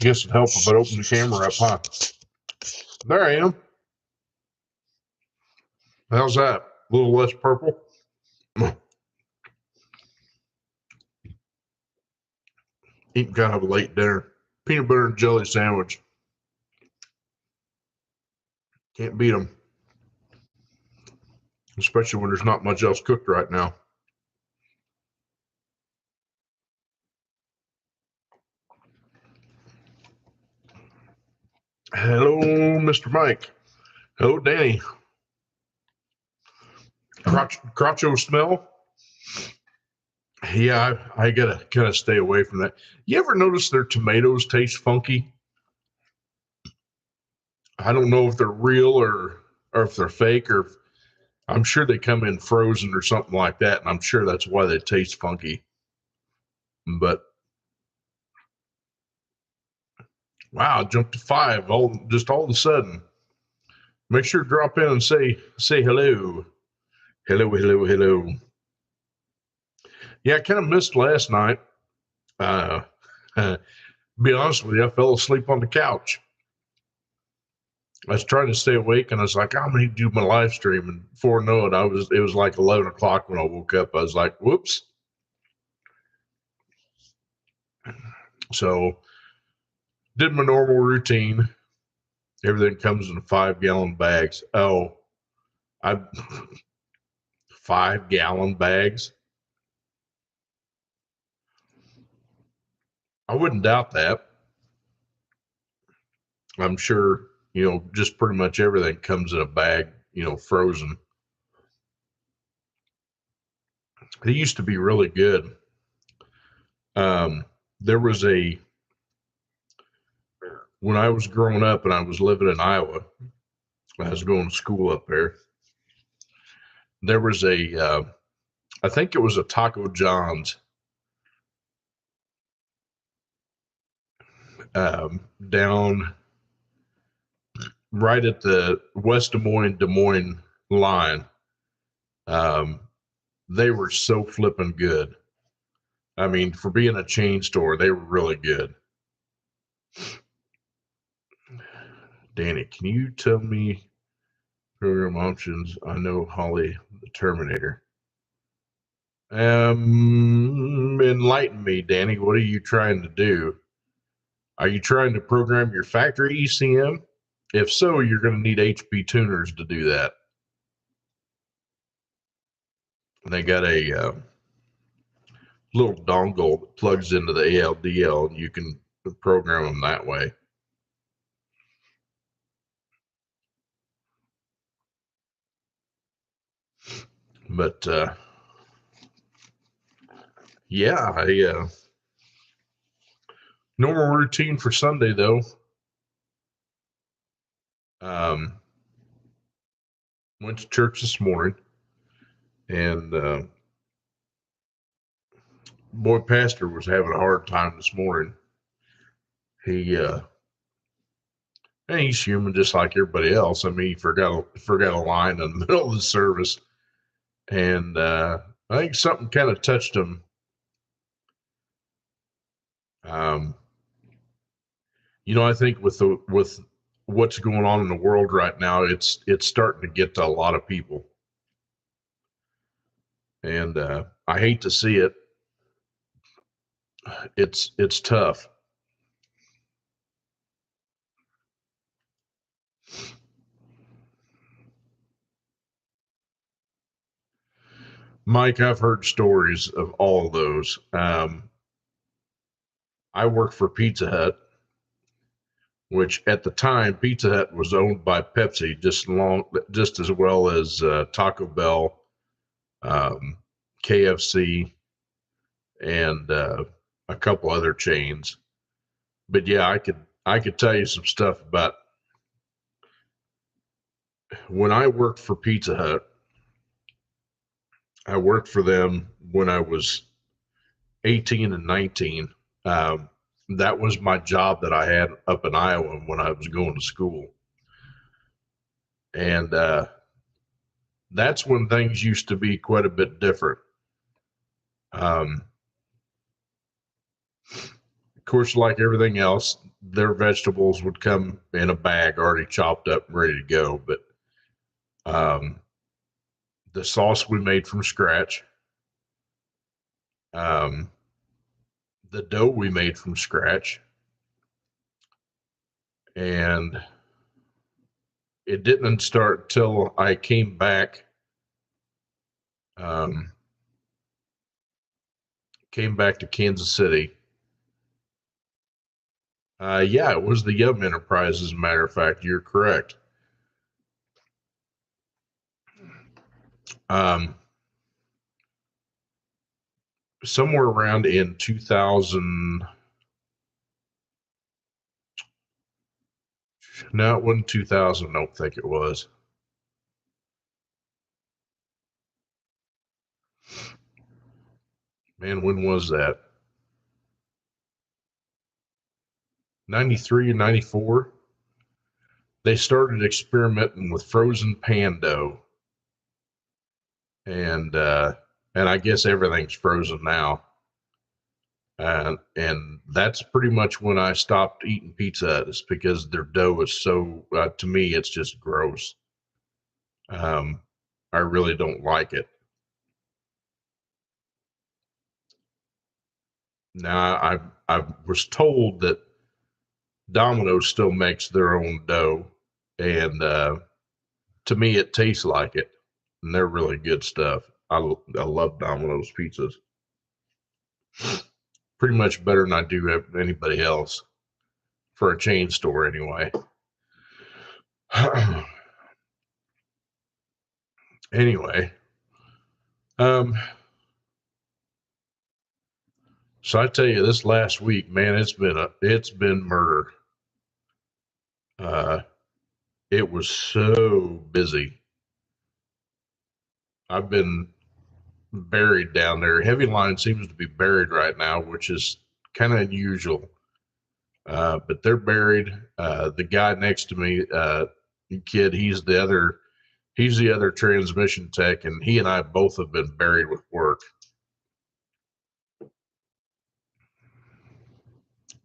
Guess it'd help if I open the camera up, huh? There I am. How's that? A little less purple? Eating kind of a late dinner. Peanut butter and jelly sandwich. Can't beat them. Especially when there's not much else cooked right now. Hello, Mr. Mike. Hello, Danny. Crotcho smell? Yeah, I gotta kind of stay away from that. You ever notice their tomatoes taste funky? I don't know if they're real or if they're fake, or I'm sure they come in frozen or something like that, and I'm sure that's why they taste funky. But wow, jumped to 5 all of a sudden. Make sure to drop in and say hello. Hello. Yeah, I kind of missed last night. Be honest with you, I fell asleep on the couch. I was trying to stay awake, and I was like, I'm going to do my live stream. And before I know it, it was like 11 o'clock when I woke up. I was like, whoops. So did my normal routine. Everything comes in 5-gallon bags. 5-gallon bags. I wouldn't doubt that. I'm sure, just pretty much everything comes in a bag, frozen. They used to be really good. There was when I was growing up and I was living in Iowa, I was going to school up there. There was I think it was a Taco John's down right at the West Des Moines line. They were so flipping good. I mean, for being a chain store, they were really good. Danny, can you tell me program options? I know Holly the Terminator. Enlighten me, Danny. What are you trying to do? Are you trying to program your factory ECM? If so, you're going to need HP tuners to do that. They got a little dongle that plugs into the ALDL, and you can program them that way. But yeah, normal routine for Sunday though. Went to church this morning, and boy pastor was having a hard time this morning. And he's human just like everybody else. I mean, he forgot a line in the middle of the service, and I think something kind of touched him. I think with what's going on in the world right now, it's starting to get to a lot of people, and I hate to see it. It's tough. Mike, I've heard stories of all of those. I worked for Pizza Hut, which at the time Pizza Hut was owned by Pepsi, just as well as Taco Bell, KFC, and a couple other chains. But yeah, I could tell you some stuff about when I worked for Pizza Hut. I worked for them when I was 18 and 19. That was my job that I had up in Iowa when I was going to school. And that's when things used to be quite a bit different. Of course, like everything else, their vegetables would come in a bag already chopped up and ready to go. But the sauce we made from scratch, the dough we made from scratch, and it didn't start till I came back. Came back to Kansas City. Yeah, it was the Yum Enterprise, as a matter of fact. You're correct. Somewhere around in 2000, no, it wasn't 2000, I don't think it was. Man, when was that? 93 and 94. They started experimenting with frozen pan dough. And I guess everything's frozen now. And that's pretty much when I stopped eating Pizza Hut, is because their dough is so, to me, it's just gross. I really don't like it. Now, I was told that Domino's still makes their own dough, and to me, it tastes like it, and they're really good stuff. I love Domino's pizzas. Pretty much better than I do anybody else, for a chain store anyway. Anyway, so I tell you, this last week, man, it's been murder. It was so busy. I've been buried down there. Heavy line seems to be buried right now, which is kind of unusual. But they're buried. The guy next to me, kid, he's the other transmission tech, and he and I both have been buried with work.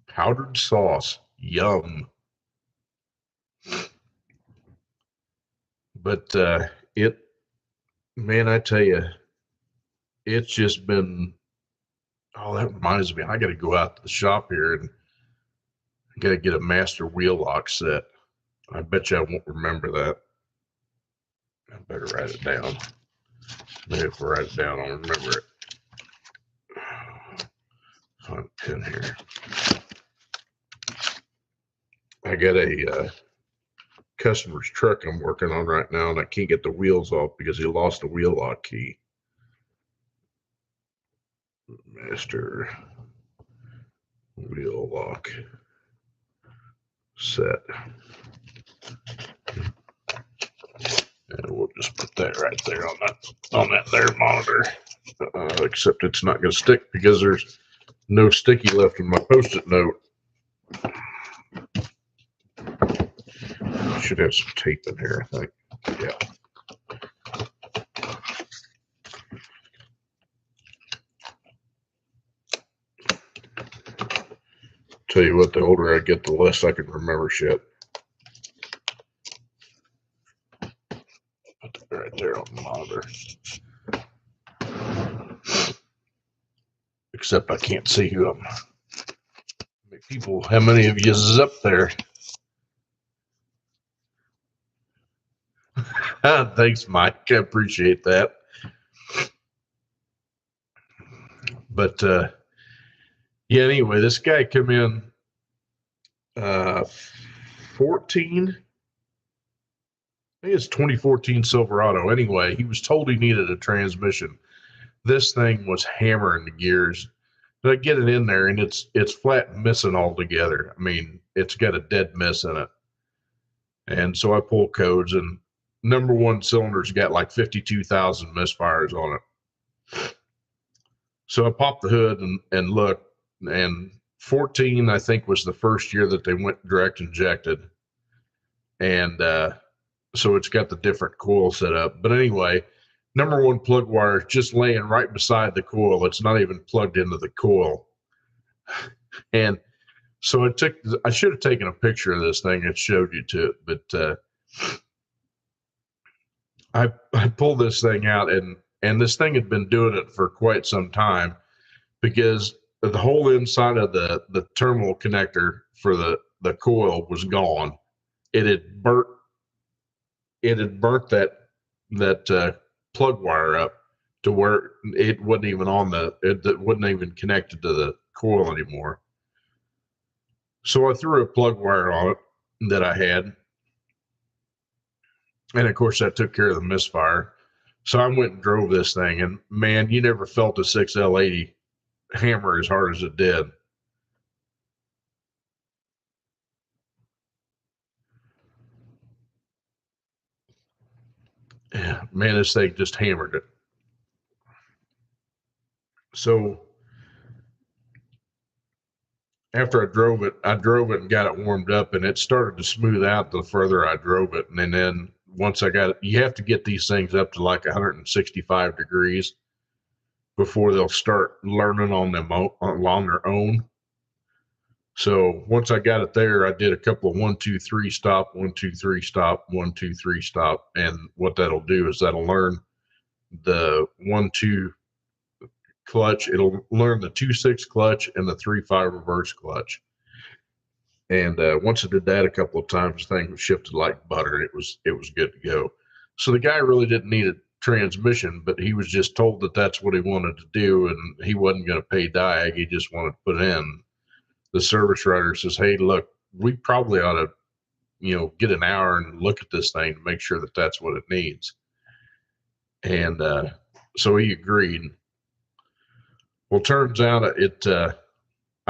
Powdered sauce, yum. But man, I tell you, it's just been. Oh, that reminds me, I got to go out to the shop here and got to get a master wheel lock set. I bet you I won't remember that. I better write it down. Maybe if I write it down, I'll remember it. Find a pen here. I got a customer's truck I'm working on right now, and I can't get the wheels off because he lost the wheel lock key. Master wheel lock set. And we'll just put that right there on that there monitor. Except it's not going to stick because there's no sticky left in my Post-it note. Should have some tape in here, I think. Yeah. Tell you what, the older I get, the less I can remember shit. Put that right there on the monitor. Except I can't see who I'm. People, how many of you is up there? Thanks, Mike. I appreciate that. But yeah, anyway, this guy come in 14. I think it's 2014 Silverado. Anyway, he was told he needed a transmission. This thing was hammering the gears. But I get it in there, and it's flat missing altogether. I mean, it's got a dead miss in it. And so I pull codes, and number one cylinder's got like 52,000 misfires on it. So I popped the hood and looked, and 14, I think, was the first year that they went direct injected. And so it's got the different coil set up. But anyway, number one plug wire is just laying right beside the coil. It's not even plugged into the coil. And So I should have taken a picture of this thing and showed you to it, but I pulled this thing out, and this thing had been doing it for quite some time, because the whole inside of the terminal connector for the coil was gone. It had burnt that plug wire up to where it wasn't even it wasn't even connected to the coil anymore. So I threw a plug wire on it that I had, and of course that took care of the misfire. So I went and drove this thing, and man, you never felt a 6L80 hammer as hard as it did. Yeah, man, this thing just hammered it. So after I drove it and got it warmed up, and it started to smooth out the further I drove it. And then once I got it, you have to get these things up to like 165 degrees before they'll start learning on their own. So once I got it there, I did a couple of 1, 2, 3 stop, 1, 2, 3 stop, 1, 2, 3 stop. And what that'll do is that'll learn the 1, 2 clutch. It'll learn the 2-6 clutch and the 3-5 reverse clutch. And once I did that a couple of times, the thing was shifted like butter. It was good to go. So the guy really didn't need a transmission, but he was just told that that's what he wanted to do, and he wasn't going to pay diag. He just wanted to put in. The service writer says, "Hey, look, we probably ought to, get an hour and look at this thing to make sure that that's what it needs." And so he agreed. Well, turns out I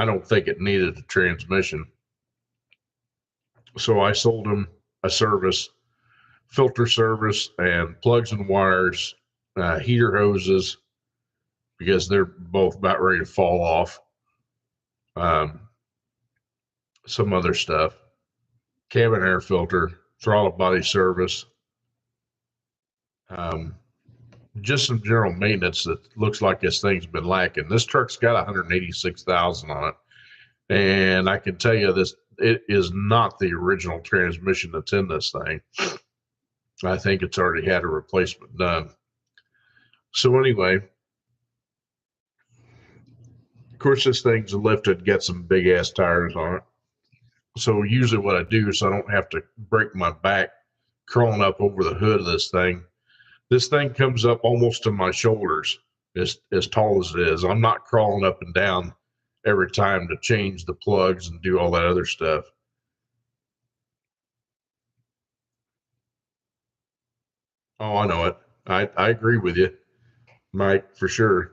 don't think it needed a transmission. So I sold him a service, filter service, and plugs and wires, heater hoses, because they're both about ready to fall off. Some other stuff, cabin air filter, throttle body service, just some general maintenance that looks like this thing's been lacking. This truck's got 186,000 on it, and I can tell you this: it is not the original transmission that's in this thing. I think it's already had a replacement done. So anyway, of course, this thing's lifted, got some big ass tires on it. So usually what I do, so I don't have to break my back crawling up over the hood of this thing comes up almost to my shoulders, as tall as it is. I'm not crawling up and down every time to change the plugs and do all that other stuff. Oh, I know it. I agree with you, Mike, for sure.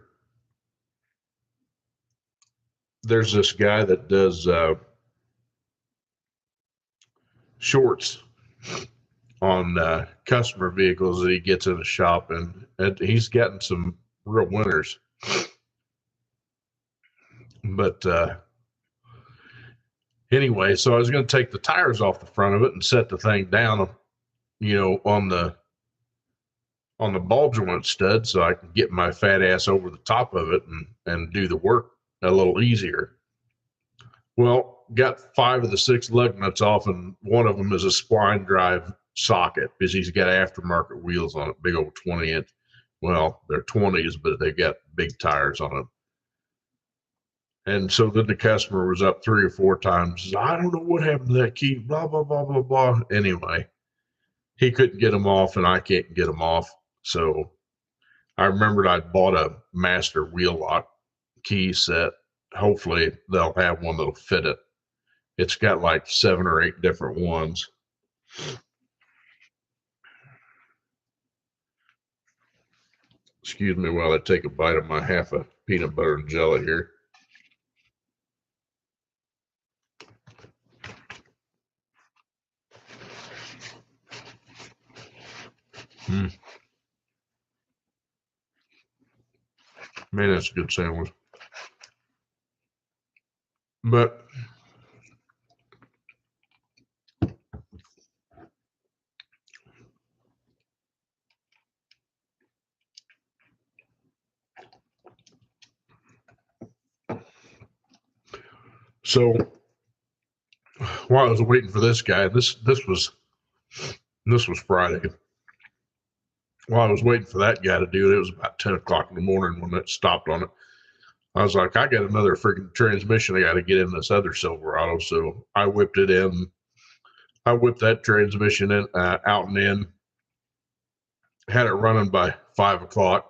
There's this guy that does shorts on customer vehicles that he gets in the shop, and he's gotten some real winners. But anyway, so I was going to take the tires off the front of it and set the thing down, on the ball joint stud, so I can get my fat ass over the top of it and do the work a little easier. Well, got 5 of the 6 lug nuts off, and one of them is a spline drive socket, because he's got aftermarket wheels on it, big old 20-inch. Well, they're 20s, but they got big tires on them. And so then the customer was up 3 or 4 times. I don't know what happened to that key, blah, blah, blah, blah, blah. Anyway, he couldn't get them off, and I can't get them off. So I remembered I'd bought a master wheel lock key set. Hopefully they'll have one that'll fit it. It's got like 7 or 8 different ones. Excuse me while I take a bite of my half a peanut butter and jelly here. Man, that's a good sandwich. But so while I was waiting for this guy, this was Friday. While I was waiting for that guy to do it, it was about 10 o'clock in the morning when it stopped on it. I was like, I got another freaking transmission I got to get in this other Silverado. So I whipped it in. I whipped that transmission in, out and in. Had it running by 5 o'clock,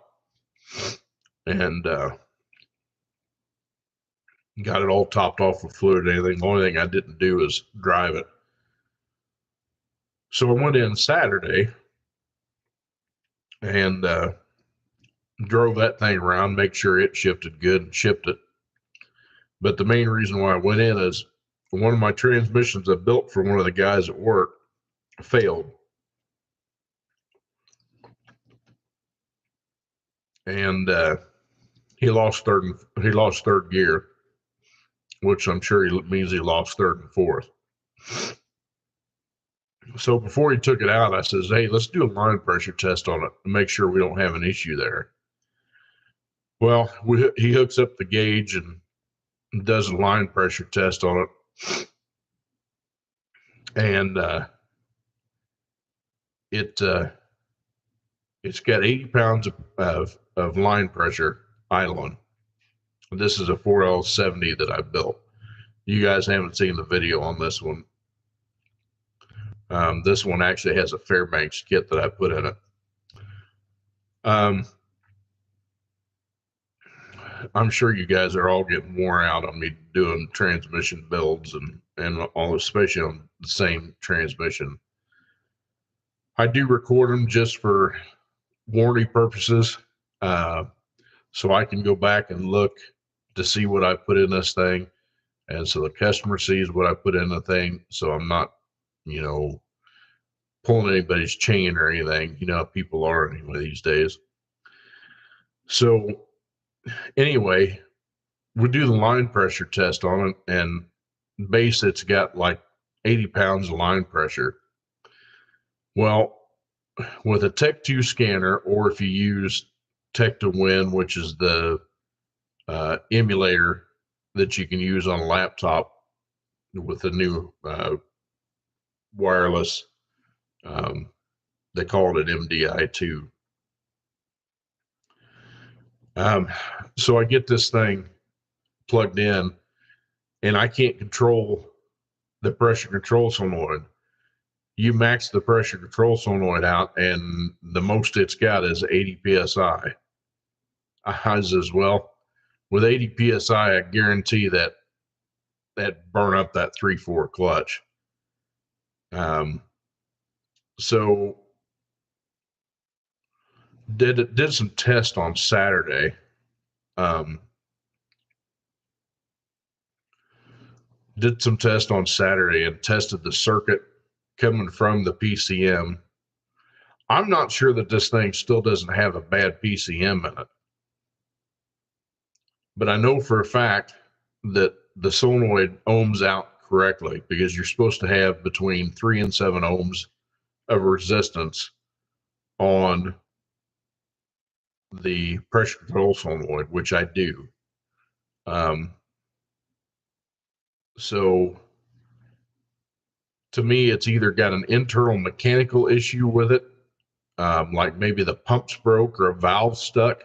and got it all topped off with fluid and anything. The only thing I didn't do is drive it. So I went in Saturday and drove that thing around, make sure it shifted good, and shipped it. But the main reason why I went in is one of my transmissions I built for one of the guys at work failed. And he lost third gear, which I'm sure means he lost third and fourth. So before he took it out, I says, hey, let's do a line pressure test on it to make sure we don't have an issue there. Well, he hooks up the gauge and does a line pressure test on it. And it's got 80 pounds of line pressure idling. This is a 4L70 that I built. You guys haven't seen the video on this one. This one actually has a Fairbanks kit that I put in it. I'm sure you guys are all getting worn out on me doing transmission builds and all, especially on the same transmission. I do record them just for warranty purposes, so I can go back and look to see what I put in this thing, and so the customer sees what I put in the thing, so I'm not, pulling anybody's chain or anything. You know how people are anyway these days. So anyway, we do the line pressure test on it, and base it's got like 80 pounds of line pressure. Well, with a Tech 2 scanner, or if you use Tech to Win, which is the emulator that you can use on a laptop with the new wireless, they call it MDI2. So I get this thing plugged in, and I can't control the pressure control solenoid. You max the pressure control solenoid out, and the most it's got is 80 psi. I says, well, with 80 psi, I guarantee that burn up that 3/4 clutch. So did some tests on Saturday. Did some tests on Saturday and tested the circuit coming from the PCM. I'm not sure that this thing still doesn't have a bad PCM in it, but I know for a fact that the solenoid ohms out correctly, because you're supposed to have between 3 and 7 ohms of resistance on the pressure control solenoid, which I do. So to me, it's either got an internal mechanical issue with it, like maybe the pump's broke or a valve stuck,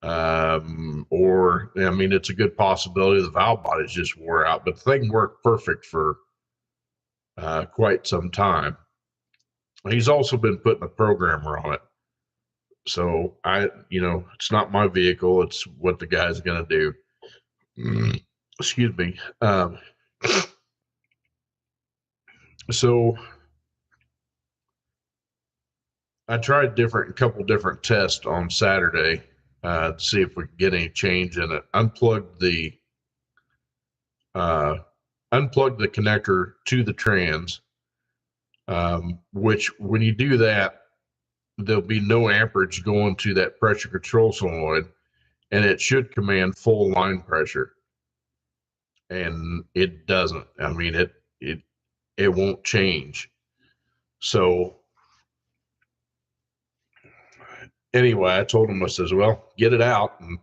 or I mean, it's a good possibility the valve body's just wore out, but the thing worked perfect for quite some time. He's also been putting a programmer on it. So it's not my vehicle. It's what the guy's going to do. Excuse me. So I tried a couple different tests on Saturday to see if we could get any change in it. Unplugged the connector to the trans, which when you do that, there'll be no amperage going to that pressure control solenoid, and it should command full line pressure. And it doesn't. I mean, it won't change. So anyway, I told him, I says, well, get it out and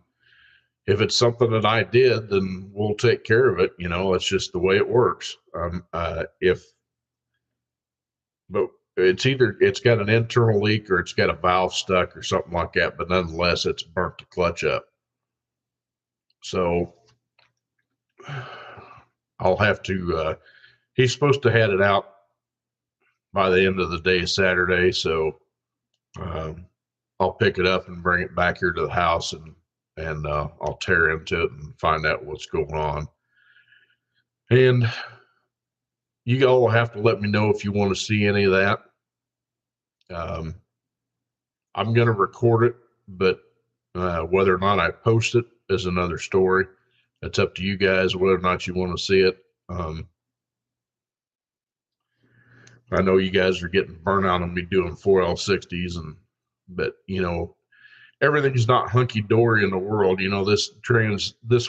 if it's something that I did, then we'll take care of it. You know, it's just the way it works. But it's got an internal leak or it's got a valve stuck or something like that. But nonetheless, it's burnt the clutch up. So I'll have to, he's supposed to have it out by the end of the day, Saturday. So I'll pick it up and bring it back here to the house and I'll tear into it and find out what's going on. And you all have to let me know if you want to see any of that. I'm going to record it, but whether or not I post it is another story. It's up to you guys whether or not you want to see it. I know you guys are getting burnt out on me doing 4L60s, but you know, everything's not hunky dory in the world. You know, this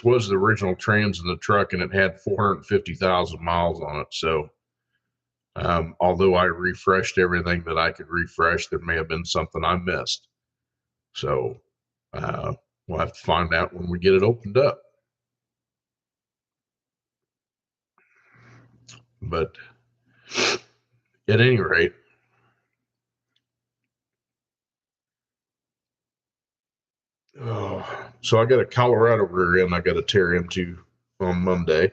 was the original trans in the truck, and it had 450,000 miles on it. So, although I refreshed everything that I could refresh, there may have been something I missed. So, we'll have to find out when we get it opened up. But at any rate, so I got a Colorado rear end I got to tear into on Monday.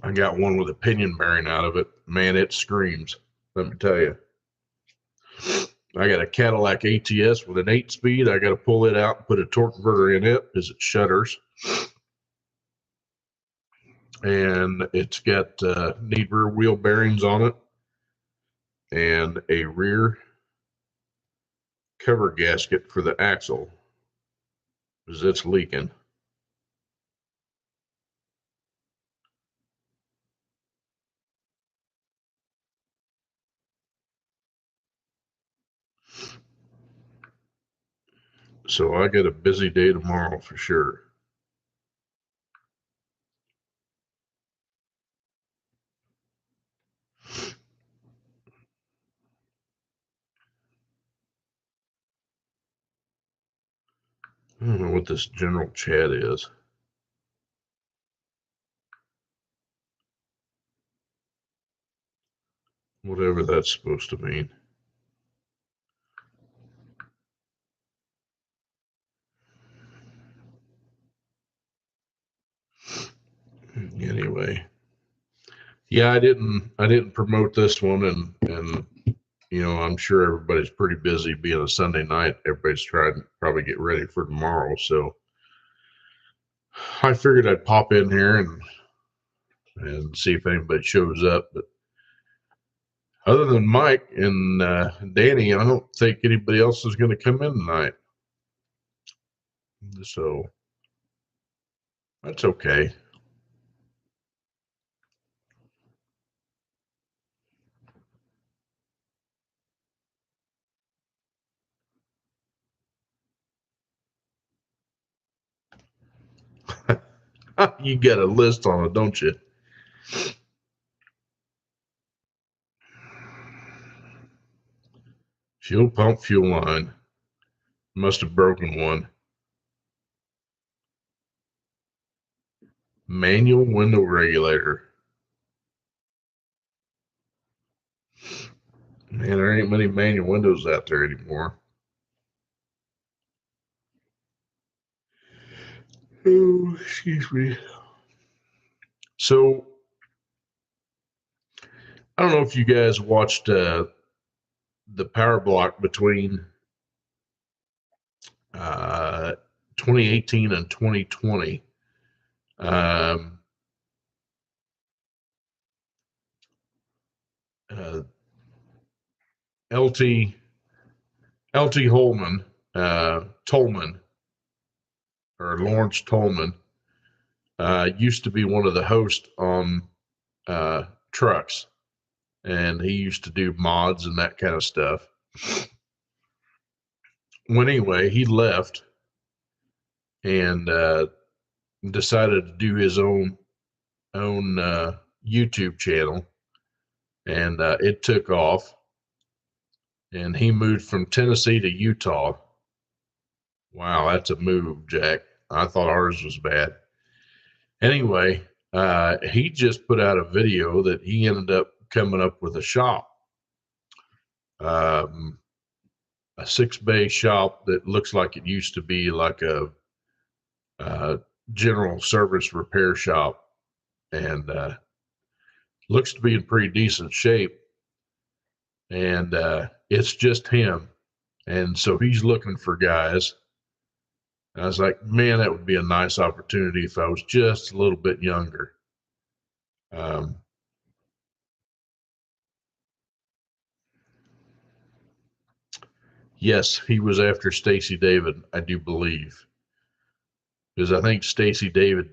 I got one with a pinion bearing out of it. Man, it screams. Let me tell you. I got a Cadillac ATS with an 8-speed. I got to pull it out and put a torque converter in it because it shudders. And it's got need rear wheel bearings on it and a rear cover gasket for the axle because it's leaking. So I got a busy day tomorrow for sure. I don't know what this general chat is. Whatever that's supposed to mean. Anyway, yeah, I didn't promote this one, and you know, I'm sure everybody's pretty busy being a Sunday night. Everybody's trying to probably get ready for tomorrow, so I figured I'd pop in here and see if anybody shows up. But other than Mike and Danny, I don't think anybody else is going to come in tonight. So that's okay. You got a list on it, don't you? Fuel pump, fuel line. Must have broken one. Manual window regulator. Man, there ain't many manual windows out there anymore. Oh, excuse me. So, I don't know if you guys watched the power block between 2018 and 2020. LT Holman, Tolman, or Lawrence Tolman, used to be one of the hosts on trucks, and he used to do mods and that kind of stuff. Well, anyway, he left and decided to do his own YouTube channel, and it took off. And he moved from Tennessee to Utah, Wow, that's a move, Jack. I thought ours was bad. Anyway, he just put out a video that he ended up coming up with a shop, um, a 6-bay shop that looks like it used to be like a general service repair shop, and looks to be in pretty decent shape. And it's just him. And so he's looking for guys. I was like, man, that would be a nice opportunity if I was just a little bit younger. Um, yes, he was after Stacy David, I do believe, because I think Stacy David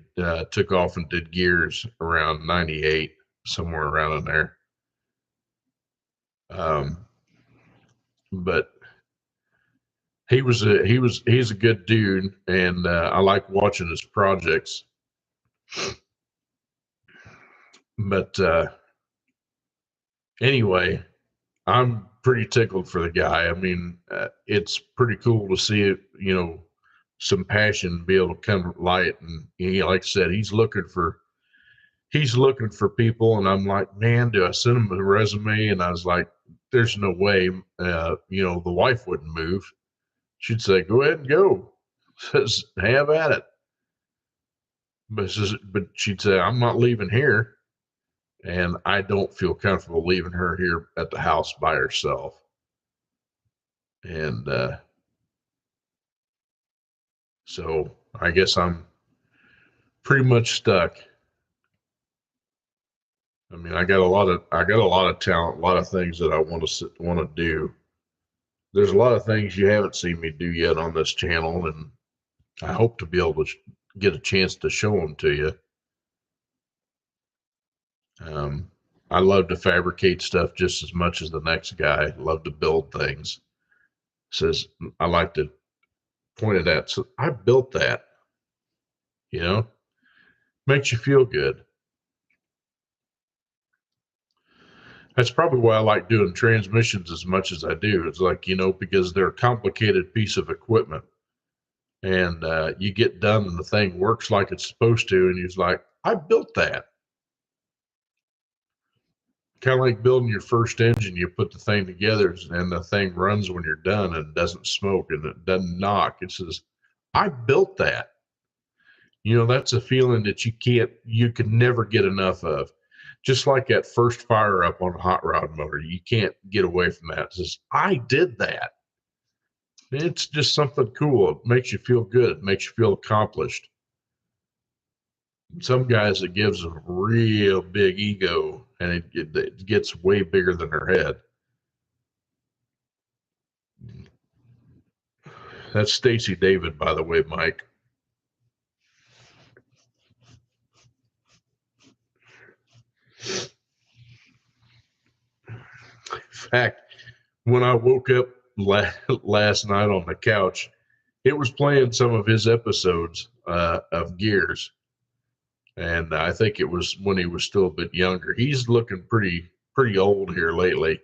took off and did Gears around '98, somewhere around in there. But he's a good dude, and I like watching his projects. But anyway, I'm pretty tickled for the guy. I mean, it's pretty cool to see it, some passion be able to come to light. And like I said, he's looking for people. And I'm like, man, do I send him a resume? And I was like, there's no way, the wife wouldn't move. She'd say, go ahead and go. Says, have at it. But she'd say, I'm not leaving here. And I don't feel comfortable leaving her here at the house by herself. And so I guess I'm pretty much stuck. I mean, I got a lot of talent, a lot of things that I want to do. There's a lot of things you haven't seen me do yet on this channel, and I hope to be able to get a chance to show them to you. I love to fabricate stuff just as much as the next guy. Love to build things. Says I like to point it at. So I built that. Makes you feel good. That's probably why I like doing transmissions as much as I do. It's like, because they're a complicated piece of equipment, and you get done and the thing works like it's supposed to, and you're like, I built that. Kind of like building your first engine. You put the thing together and the thing runs when you're done and doesn't smoke and it doesn't knock. It says, I built that. That's a feeling that you can never get enough of. Just like that first fire up on a hot rod motor, you can't get away from that. It says, I did that. It's just something cool. It makes you feel good. It makes you feel accomplished. Some guys, it gives a real big ego, and it gets way bigger than their head. That's Stacy David, by the way, Mike. In fact, when I woke up last night on the couch, it was playing some of his episodes of Gears. And I think it was when he was still a bit younger. He's looking pretty old here lately.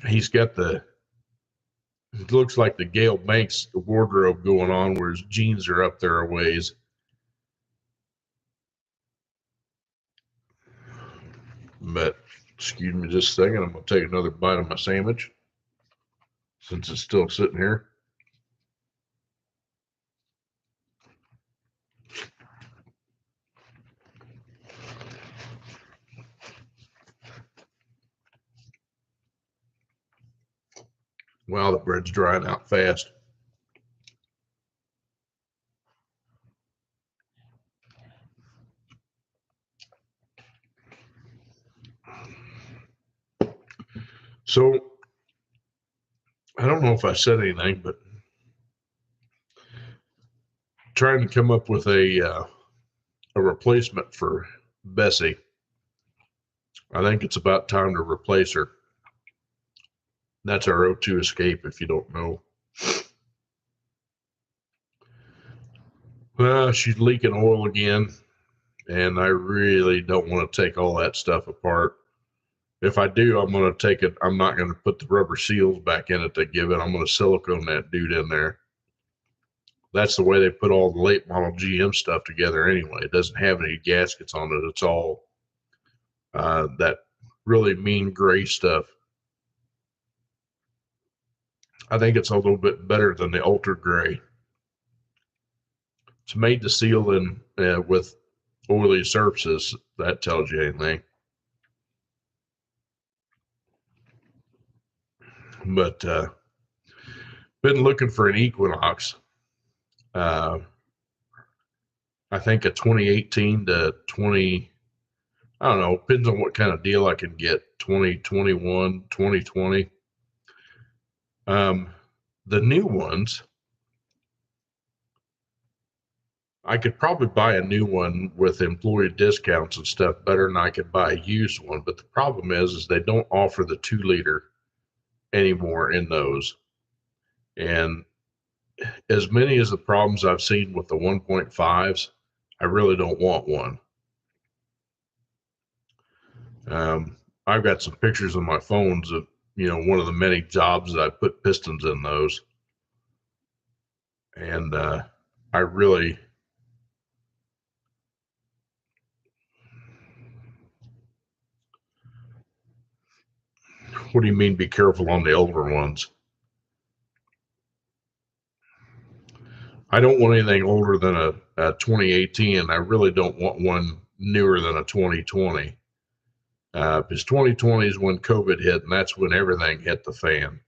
He's got it looks like the Gale Banks wardrobe going on where his jeans are up there a ways. But excuse me just a second. I'm going to take another bite of my sandwich since it's still sitting here. Wow, the bread's drying out fast. So I don't know if I said anything, but trying to come up with a replacement for Bessie. I think it's about time to replace her. That's our O2 escape, if you don't know. Well, she's leaking oil again, and I really don't want to take all that stuff apart. If I do, I'm going to take it. I'm not going to put the rubber seals back in it to give it. I'm going to silicone that dude in there. That's the way they put all the late model GM stuff together anyway. It doesn't have any gaskets on it. It's all that really mean gray stuff. I think it's a little bit better than the ultra gray. It's made to seal in with oily surfaces. That tells you anything. But been looking for an Equinox. I think a 2018 to 20, I don't know, depends on what kind of deal I can get, 2021, 2020. The new ones, I could probably buy a new one with employee discounts and stuff better than I could buy a used one. But the problem is they don't offer the 2-liter anymore in those. And as many as the problems I've seen with the 1.5s, I really don't want one. I've got some pictures on my phones of, one of the many jobs that I put pistons in those. And I really, what do you mean be careful on the older ones? I don't want anything older than a 2018, and I really don't want one newer than a 2020. Because 2020 is when COVID hit, and that's when everything hit the fan.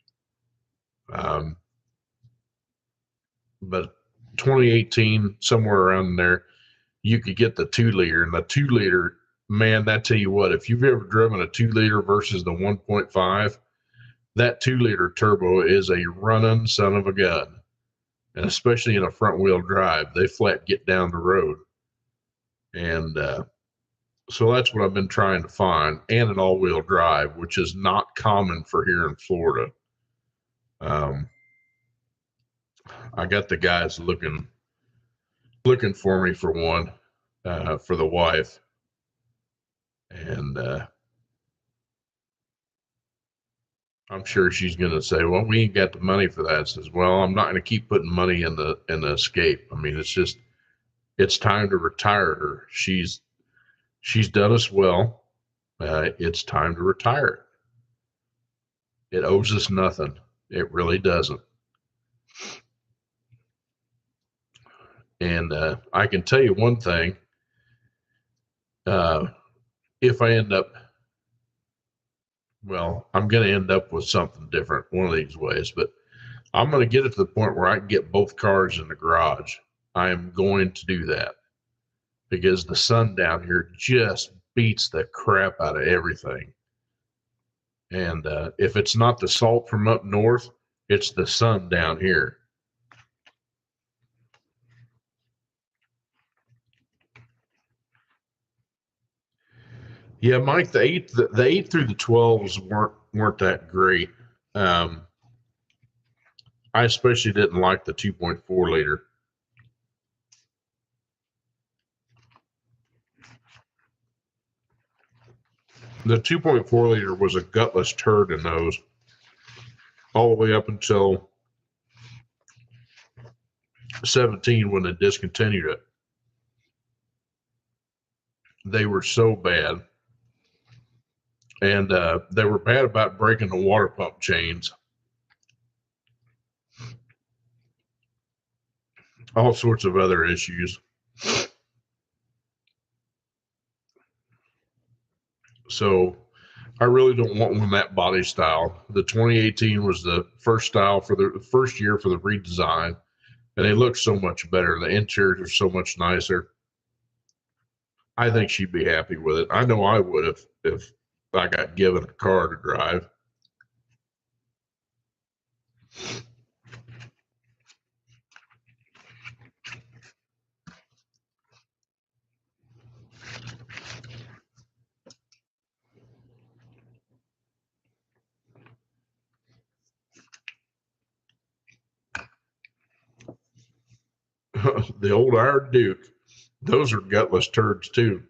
But 2018, somewhere around there, you could get the 2-liter, and the 2-liter, man, I tell you what, if you've ever driven a 2-liter versus the 1.5, that 2-liter turbo is a running son of a gun. And especially in a front wheel drive, they flat get down the road. And so that's what I've been trying to find, and an all-wheel drive, which is not common for here in Florida. I got the guys looking for me for one, for the wife. And I'm sure she's going to say, well, we ain't got the money for that. I says, well, I'm not going to keep putting money in the Escape. I mean, it's time to retire her. She's done us well. It's time to retire it. It owes us nothing. It really doesn't. And I can tell you one thing. If I end up, well, I'm going to end up with something different one of these ways, but I'm going to get it to the point where I can get both cars in the garage. I am going to do that because the sun down here just beats the crap out of everything. And if it's not the salt from up north, it's the sun down here. Yeah, Mike, the 8 through the 12s weren't that great. I especially didn't like the 2.4 liter. The 2.4 liter was a gutless turd in those all the way up until 17 when they discontinued it. They were so bad. And they were bad about breaking the water pump chains. All sorts of other issues. So I really don't want one that body style. The 2018 was the first style for the first year for the redesign, and they look so much better. The interiors are so much nicer. I think she'd be happy with it. I know I would if I got given a car to drive. The old Iron Duke, those are gutless turds too.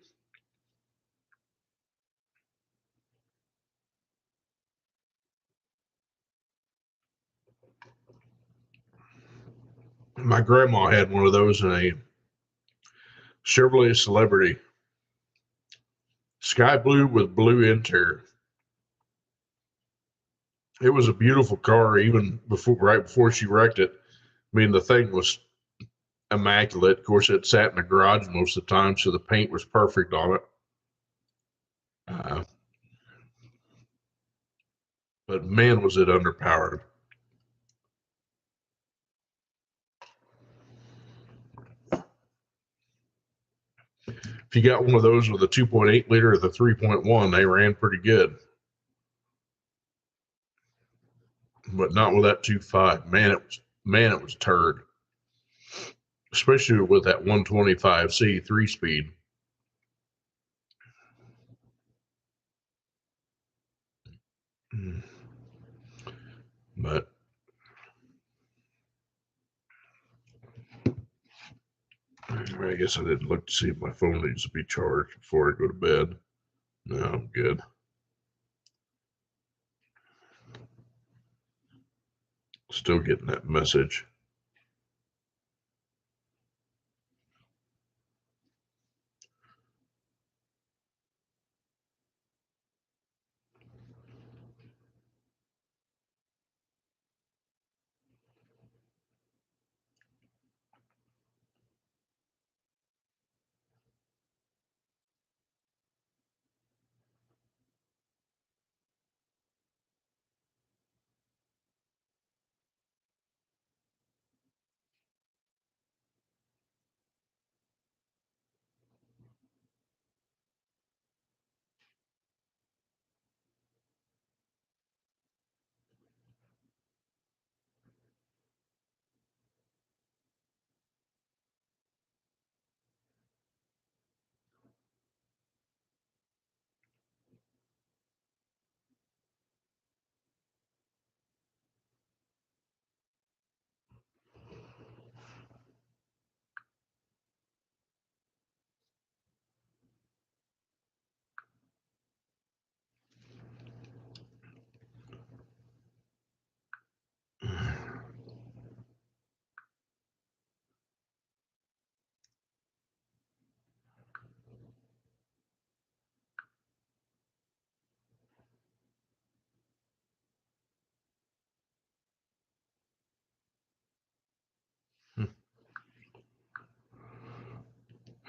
My grandma had one of those in a Chevrolet Celebrity, sky blue with blue interior. It was a beautiful car, even right before she wrecked it. I mean, the thing was immaculate. Of course, it sat in the garage most of the time, so the paint was perfect on it. But man, was it underpowered. If you got one of those with a 2.8 liter or the 3.1, they ran pretty good. But not with that 2.5. Man, it was turd. Especially with that 125C 3-speed. But I guess I didn't look to see if my phone needs to be charged before I go to bed. No, I'm good. Still getting that message.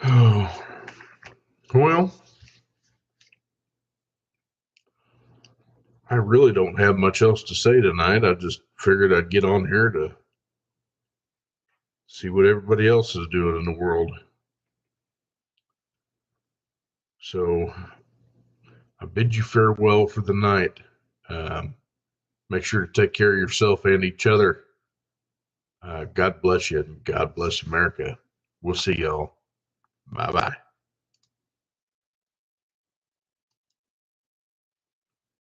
Oh, well, I really don't have much else to say tonight. I just figured I'd get on here to see what everybody else is doing in the world. So I bid you farewell for the night. Make sure to take care of yourself and each other. God bless you and God bless America. We'll see y'all. Bye-bye.